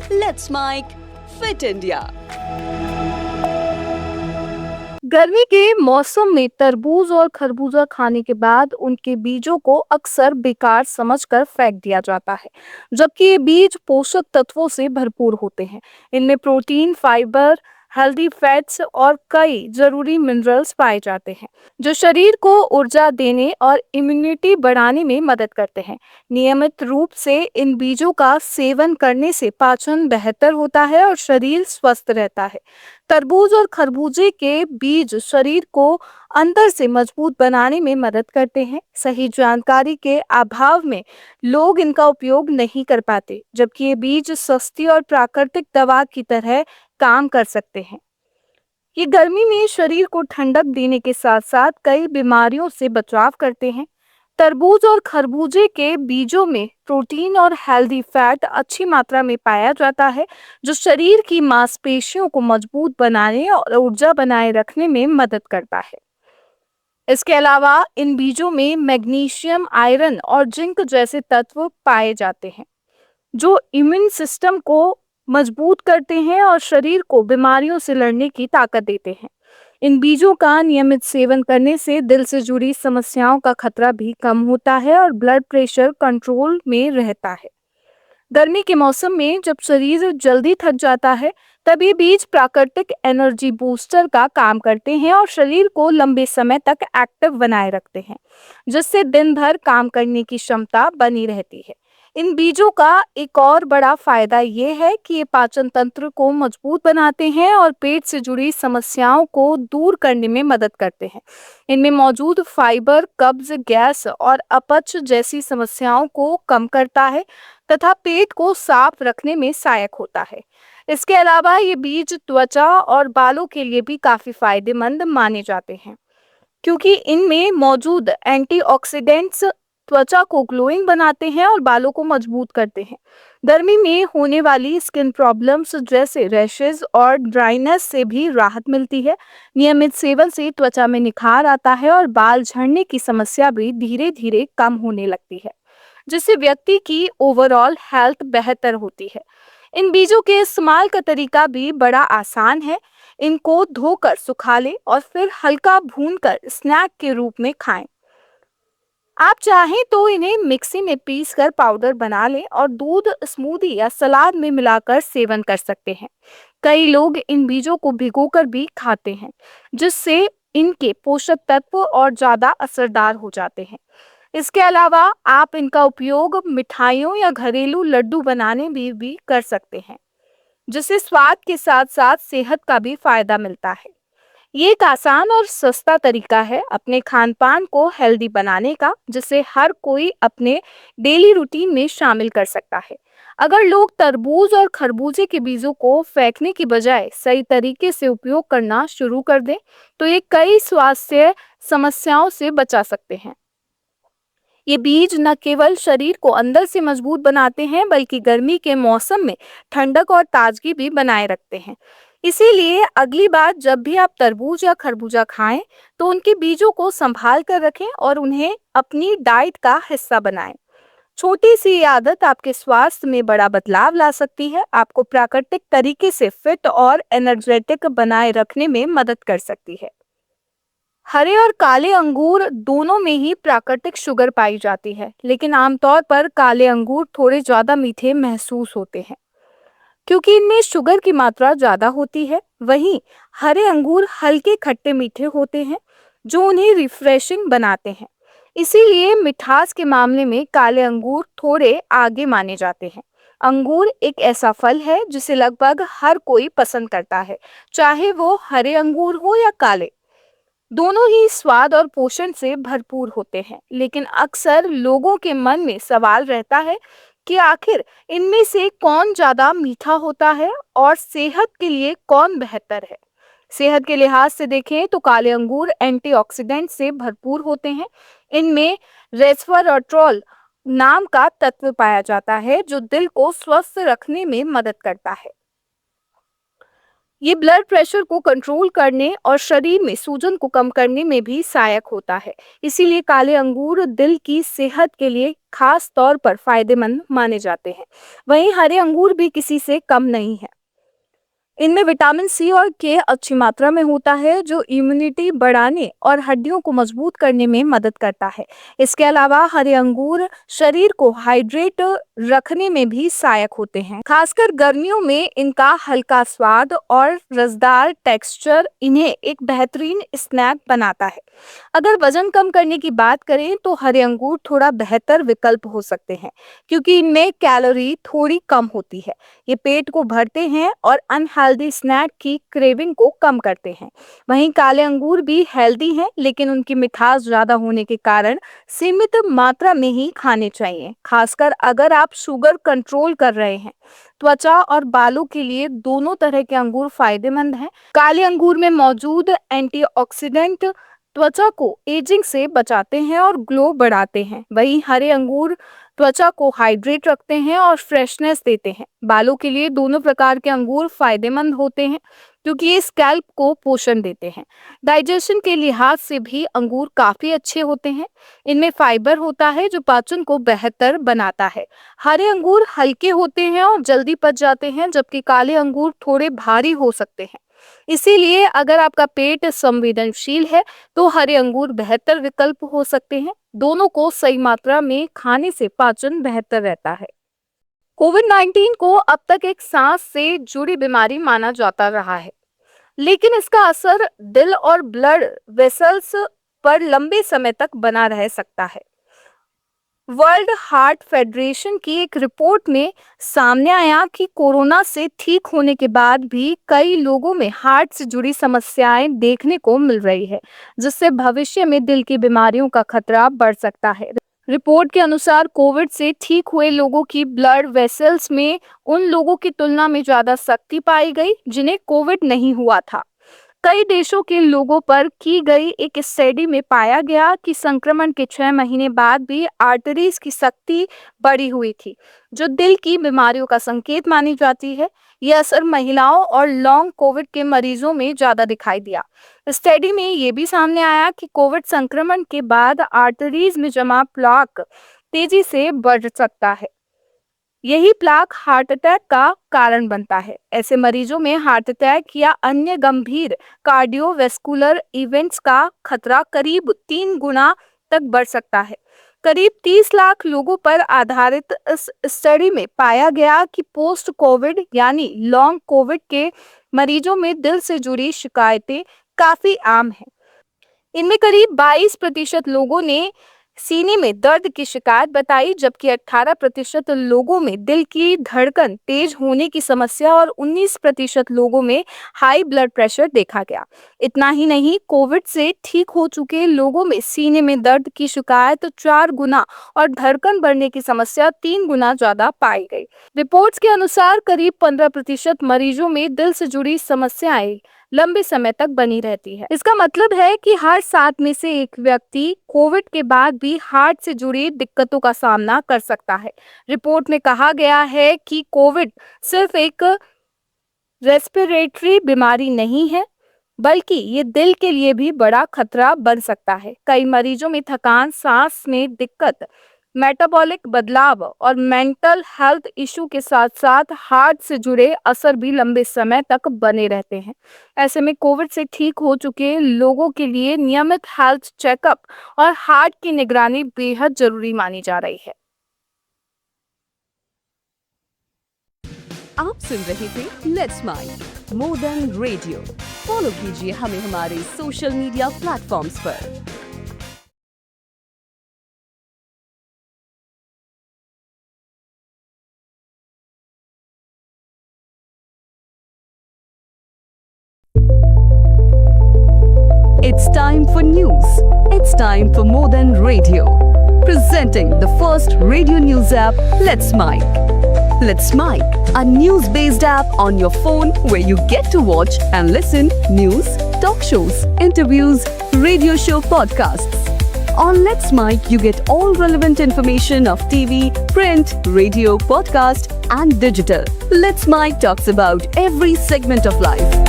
Let's make Fit India. गर्मी के मौसम में तरबूज और खरबूजा खाने के बाद उनके बीजों को अक्सर बेकार समझकर फेंक दिया जाता है, जबकि ये बीज पोषक तत्वों से भरपूर होते हैं। इनमें प्रोटीन, फाइबर, हेल्दी फैट्स और कई जरूरी मिनरल्स पाए जाते हैं, जो शरीर को ऊर्जा देने और इम्यूनिटी बढ़ाने में मदद करते हैं। नियमित रूप से इन बीजों का सेवन करने से पाचन बेहतर होता है और शरीर स्वस्थ रहता है। तरबूज और खरबूजे के बीज शरीर को अंदर से मजबूत बनाने में मदद करते हैं। सही जानकारी के अभाव में लोग इनका उपयोग नहीं कर पाते, जबकि ये बीज सस्ती और प्राकृतिक दवा की तरह काम कर सकते हैं। ये गर्मी में शरीर को ठंडक देने के साथ साथ कई बीमारियों से बचाव करते हैं। तरबूज और खरबूजे के बीजों में प्रोटीन और हेल्दी फैट अच्छी मात्रा में पाया जाता है, जो शरीर की मांसपेशियों को मजबूत बनाने और ऊर्जा बनाए रखने में मदद करता है। इसके अलावा इन बीजों में मैग्नीशियम, आयरन और जिंक जैसे तत्व पाए जाते हैं, जो इम्यून सिस्टम को मजबूत करते हैं और शरीर को बीमारियों से लड़ने की ताकत देते हैं। इन बीजों का नियमित सेवन करने से दिल से जुड़ी समस्याओं का खतरा भी कम होता है और ब्लड प्रेशर कंट्रोल में रहता है। गर्मी के मौसम में जब शरीर जल्दी थक जाता है, तब ये बीज प्राकृतिक एनर्जी बूस्टर का काम करते हैं और शरीर को लंबे समय तक एक्टिव बनाए रखते हैं, जिससे दिन भर काम करने की क्षमता बनी रहती है। इन बीजों का एक और बड़ा फायदा ये है कि ये पाचन तंत्र को मजबूत बनाते हैं और पेट से जुड़ी समस्याओं को दूर करने में मदद करते हैं। इनमें मौजूद फाइबर कब्ज, गैस और अपच जैसी समस्याओं को कम करता है तथा पेट को साफ रखने में सहायक होता है। इसके अलावा ये बीज त्वचा और बालों के लिए भी काफी फायदेमंद माने जाते हैं, क्योंकि इनमें मौजूद एंटीऑक्सीडेंट्स त्वचा को ग्लोइंग बनाते हैं और बालों को मजबूत करते हैं। गर्मी में होने वाली स्किन प्रॉब्लम्स जैसे रैशेज और ड्राइनेस से भी राहत मिलती है। नियमित सेवन से त्वचा में निखार आता है और बाल झड़ने की समस्या भी धीरे धीरे कम होने लगती है, जिससे व्यक्ति की ओवरऑल हेल्थ बेहतर होती है। इन बीजों के इस्तेमाल का तरीका भी बड़ा आसान है। इनको धोकर सुखा लें और फिर हल्का भूनकर स्नैक के रूप में खाएं। आप चाहें तो इन्हें मिक्सी में पीसकर पाउडर बना लें और दूध, स्मूदी या सलाद में मिलाकर सेवन कर सकते हैं। कई लोग इन बीजों को भिगोकर भी खाते हैं, जिससे इनके पोषक तत्व और ज्यादा असरदार हो जाते हैं। इसके अलावा आप इनका उपयोग मिठाइयों या घरेलू लड्डू बनाने में भी कर सकते हैं, जिससे स्वाद के साथ साथ सेहत का भी फायदा मिलता है। ये एक आसान और सस्ता तरीका है अपने खान पान को हेल्दी बनाने का, जिसे हर कोई अपने डेली रूटीन में शामिल कर सकता है। अगर लोग तरबूज और खरबूजे के बीजों को फेंकने की बजाय सही तरीके से उपयोग करना शुरू कर दें, तो ये कई स्वास्थ्य समस्याओं से बचा सकते हैं। ये बीज न केवल शरीर को अंदर से मजबूत बनाते हैं, बल्कि गर्मी के मौसम में ठंडक और ताजगी भी बनाए रखते हैं। इसीलिए अगली बार जब भी आप तरबूज या खरबूजा खाएं, तो उनके बीजों को संभाल कर रखें और उन्हें अपनी डाइट का हिस्सा बनाएं। छोटी सी आदत आपके स्वास्थ्य में बड़ा बदलाव ला सकती है, आपको प्राकृतिक तरीके से फिट और एनर्जेटिक बनाए रखने में मदद कर सकती है। हरे और काले अंगूर दोनों में ही प्राकृतिक शुगर पाई जाती है, लेकिन आमतौर पर काले अंगूर थोड़े ज्यादा मीठे महसूस होते हैं, क्योंकि इनमें शुगर की मात्रा ज्यादा होती है। वहीं हरे अंगूर हल्के खट्टे मीठे होते हैं, जो उन्हें रिफ्रेशिंग बनाते हैं। इसीलिए मिठास के मामले में काले अंगूर थोड़े आगे माने जाते हैं। अंगूर एक ऐसा फल है जिसे लगभग हर कोई पसंद करता है, चाहे वो हरे अंगूर हो या काले। दोनों ही स्वाद और पोषण से भरपूर होते हैं, लेकिन अक्सर लोगों के मन में सवाल रहता है कि आखिर इनमें से कौन ज्यादा मीठा होता है और सेहत के लिए कौन बेहतर है। सेहत के लिहाज से देखें तो काले अंगूर एंटीऑक्सीडेंट से भरपूर होते हैं। इनमें रेस्वराट्रॉल नाम का तत्व पाया जाता है, जो दिल को स्वस्थ रखने में मदद करता है। ये ब्लड प्रेशर को कंट्रोल करने और शरीर में सूजन को कम करने में भी सहायक होता है। इसीलिए काले अंगूर दिल की सेहत के लिए खास तौर पर फायदेमंद माने जाते हैं। वहीं हरे अंगूर भी किसी से कम नहीं है। इनमें विटामिन सी और के अच्छी मात्रा में होता है, जो इम्यूनिटी बढ़ाने और हड्डियों को मजबूत करने में मदद करता है। इसके अलावा हरे अंगूर शरीर को हाइड्रेट रखने में भी सहायक होते हैं। खासकर गर्मियों में इनका हल्का स्वाद और रसदार टेक्सचर इन्हें एक बेहतरीन स्नैक बनाता है। अगर वजन कम करने की बात करें तो हरे अंगूर थोड़ा बेहतर विकल्प हो सकते हैं, क्योंकि इनमें कैलोरी थोड़ी कम होती है। ये पेट को भरते हैं और अनहेल्दी स्नैक की क्रेविंग को कम करते हैं। वहीं काले अंगूर भी हेल्दी हैं, लेकिन उनकी मिठास ज्यादा होने के कारण सीमित मात्रा में ही खाने चाहिए, खासकर अगर आप शुगर कंट्रोल कर रहे हैं। त्वचा और बालों के लिए दोनों तरह के अंगूर फायदेमंद हैं। काले अंगूर में मौजूद एंटीऑक्सीडेंट त्वचा को एजिंग से बचाते हैं और ग्लो बढ़ाते हैं। वहीं हरे अंगूर त्वचा को हाइड्रेट रखते हैं और फ्रेशनेस देते हैं। बालों के लिए दोनों प्रकार के अंगूर फायदेमंद होते हैं, क्योंकि ये स्कैल्प को पोषण देते हैं। डाइजेशन के लिहाज से भी अंगूर काफी अच्छे होते हैं। इनमें फाइबर होता है जो पाचन को बेहतर बनाता है। हरे अंगूर हल्के होते हैं और जल्दी पच जाते हैं, जबकि काले अंगूर थोड़े भारी हो सकते हैं। इसीलिए अगर आपका पेट संवेदनशील है तो हरे अंगूर बेहतर विकल्प हो सकते हैं। दोनों को सही मात्रा में खाने से पाचन बेहतर रहता है। कोविड-19 को अब तक एक सांस से जुड़ी बीमारी माना जाता रहा है, लेकिन इसका असर दिल और ब्लड वेसल्स पर लंबे समय तक बना रह सकता है। वर्ल्ड हार्ट फेडरेशन की एक रिपोर्ट में सामने आया कि कोरोना से ठीक होने के बाद भी कई लोगों में हार्ट से जुड़ी समस्याएं देखने को मिल रही है, जिससे भविष्य में दिल की बीमारियों का खतरा बढ़ सकता है। रिपोर्ट के अनुसार कोविड से ठीक हुए लोगों की ब्लड वेसल्स में उन लोगों की तुलना में ज्यादा शक्ति पाई गई जिन्हें कोविड नहीं हुआ था। कई देशों के लोगों पर की गई एक स्टडी में पाया गया कि संक्रमण के 6 महीने बाद भी आर्टरीज की शक्ति बढ़ी हुई थी, जो दिल की बीमारियों का संकेत मानी जाती है। यह असर महिलाओं और लॉन्ग कोविड के मरीजों में ज्यादा दिखाई दिया। स्टडी में यह भी सामने आया कि कोविड संक्रमण के बाद आर्टरीज में जमा प्लाक तेजी से बढ़ सकता है। यही प्लाक हार्ट अटैक का कारण बनता है। ऐसे मरीजों में हार्ट अटैक या अन्य गंभीर कार्डियोवैस्कुलर इवेंट्स का खतरा करीब 3 गुना तक बढ़ सकता है। करीब 30 लाख लोगों पर आधारित इस स्टडी में पाया गया कि पोस्ट कोविड यानी लॉन्ग कोविड के मरीजों में दिल से जुड़ी शिकायतें काफी आम हैं। इनमें करीब 22% लोगों ने सीने में दर्द की शिकायत बताई, जबकि 18% लोगों में दिल की धड़कन तेज होने की समस्या और 19% लोगों में हाई ब्लड प्रेशर देखा गया। इतना ही नहीं, कोविड से ठीक हो चुके लोगों में सीने में दर्द की शिकायत 4 गुना और धड़कन बढ़ने की समस्या 3 गुना ज्यादा पाई गई। रिपोर्ट्स के अनुसार करीब 15% मरीजों में दिल से जुड़ी समस्याएं लंबे समय तक बनी रहती है। इसका मतलब है कि हर 7 में से एक व्यक्ति कोविड के बाद भी हार्ट से जुड़ी दिक्कतों का सामना कर सकता है। रिपोर्ट में कहा गया है कि कोविड सिर्फ एक रेस्पिरेटरी बीमारी नहीं है, बल्कि ये दिल के लिए भी बड़ा खतरा बन सकता है। कई मरीजों में थकान, सांस में दिक्कत, मेटाबॉलिक बदलाव और मेंटल हेल्थ इशू के साथ साथ हार्ट से जुड़े असर भी लंबे समय तक बने रहते हैं। ऐसे में कोविड से ठीक हो चुके लोगों के लिए नियमित हेल्थ चेकअप और हार्ट की निगरानी बेहद जरूरी मानी जा रही है। आप सुन रहे थे let's mind modern radio. Follow कीजिए हमें हमारे सोशल मीडिया प्लेटफॉर्म्स पर। It's time for news. It's time for Modern Radio. Presenting the first radio news app, Let's Mic. Let's Mic, a news-based app on your phone where you get to watch and listen news, talk shows, interviews, radio show podcasts. On Let's Mic, you get all relevant information of TV, print, radio, podcast, and digital. Let's Mic talks about every segment of life.